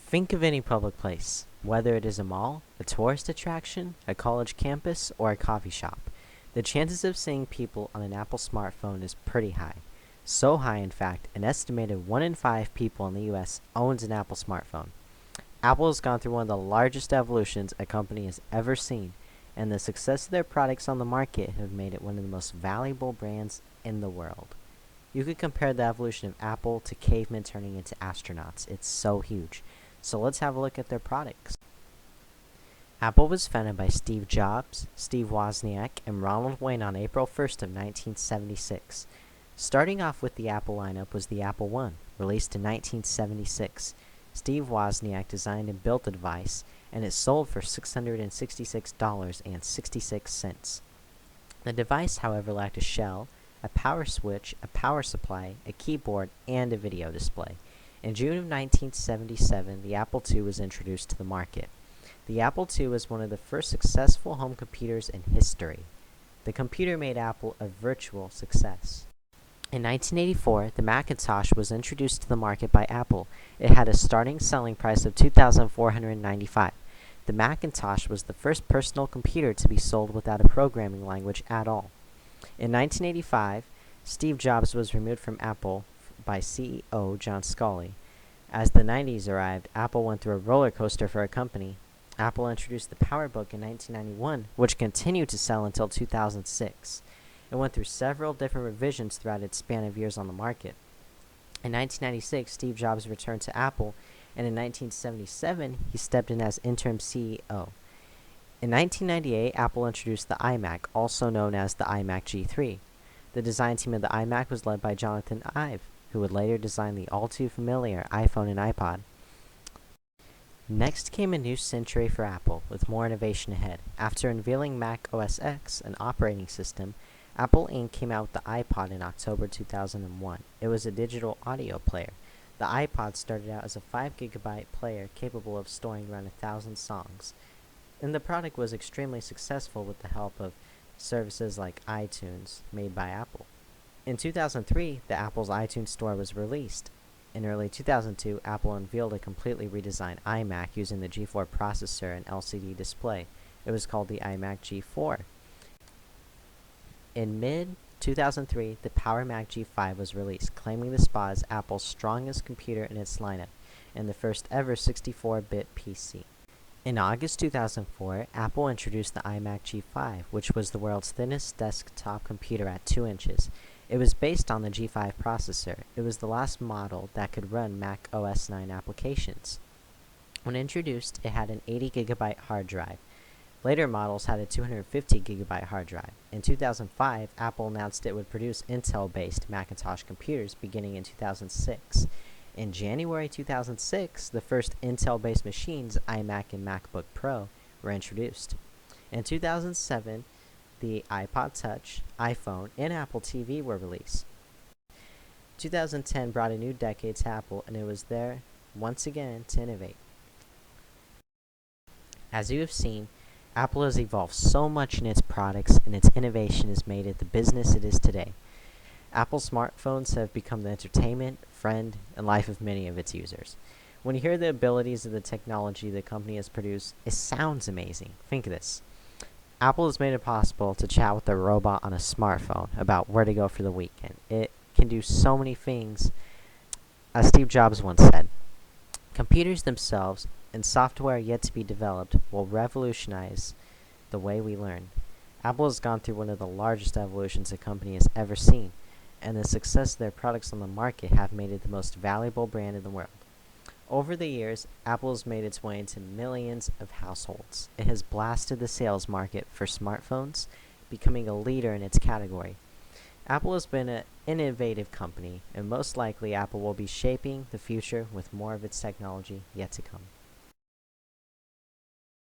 Think of any public place, whether it is a mall, a tourist attraction, a college campus, or a coffee shop. The chances of seeing people on an Apple smartphone is pretty high. So high, in fact, an estimated 1 in 5 people in the US owns an Apple smartphone. Apple has gone through one of the largest evolutions a company has ever seen, and the success of their products on the market have made it one of the most valuable brands in the world. You could compare the evolution of Apple to cavemen turning into astronauts. It's so huge. So let's have a look at their products. Apple was founded by Steve Jobs, Steve Wozniak, and Ronald Wayne on April 1st of 1976. Starting off with the Apple lineup was the Apple I, released in 1976. Steve Wozniak designed and built the device, and it sold for $666.66. The device, however, lacked a shell, a power switch, a power supply, a keyboard, and a video display. In June of 1977, the Apple II was introduced to the market. The Apple II was one of the first successful home computers in history. The computer made Apple a virtual success. In 1984, the Macintosh was introduced to the market by Apple. It had a starting selling price of $2,495. The Macintosh was the first personal computer to be sold without a programming language at all. In 1985, Steve Jobs was removed from Apple by CEO John Sculley. As the 90s arrived, Apple went through a roller coaster for a company. Apple introduced the PowerBook in 1991, which continued to sell until 2006. It went through several different revisions throughout its span of years on the market. In 1996, Steve Jobs returned to Apple, and in 1977, he stepped in as interim CEO. In 1998, Apple introduced the iMac, also known as the iMac G3. The design team of the iMac was led by Jonathan Ive, who would later design the all-too-familiar iPhone and iPod. Next came a new century for Apple, with more innovation ahead. After unveiling Mac OS X, an operating system, Apple Inc. came out with the iPod in October 2001. It was a digital audio player. The iPod started out as a 5 GB player capable of storing around 1,000 songs, and the product was extremely successful with the help of services like iTunes, made by Apple. In 2003, the Apple's iTunes Store was released. In early 2002, Apple unveiled a completely redesigned iMac using the G4 processor and LCD display. It was called the iMac G4. In mid-2003, the Power Mac G5 was released, claiming the spot as Apple's strongest computer in its lineup, and the first ever 64-bit PC. In August 2004, Apple introduced the iMac G5, which was the world's thinnest desktop computer at 2 inches. It was based on the G5 processor. It was the last model that could run Mac OS X applications. When introduced, it had an 80 GB hard drive. Later models had a 250 GB hard drive. In 2005, Apple announced it would produce Intel-based Macintosh computers beginning in 2006. In January 2006, the first Intel-based machines, iMac and MacBook Pro, were introduced. In 2007, the iPod Touch, iPhone, and Apple TV were released. 2010 brought a new decade to Apple, and it was there once again to innovate. As you have seen, Apple has evolved so much in its products, and its innovation has made it the business it is today. Apple smartphones have become the entertainment, friend, and life of many of its users. When you hear the abilities of the technology the company has produced, it sounds amazing. Think of this. Apple has made it possible to chat with a robot on a smartphone about where to go for the weekend. It can do so many things. As Steve Jobs once said, computers themselves and software yet to be developed will revolutionize the way we learn. Apple has gone through one of the largest evolutions a company has ever seen, and the success of their products on the market have made it the most valuable brand in the world. Over the years, Apple has made its way into millions of households. It has blasted the sales market for smartphones, becoming a leader in its category. Apple has been an innovative company, and most likely Apple will be shaping the future with more of its technology yet to come.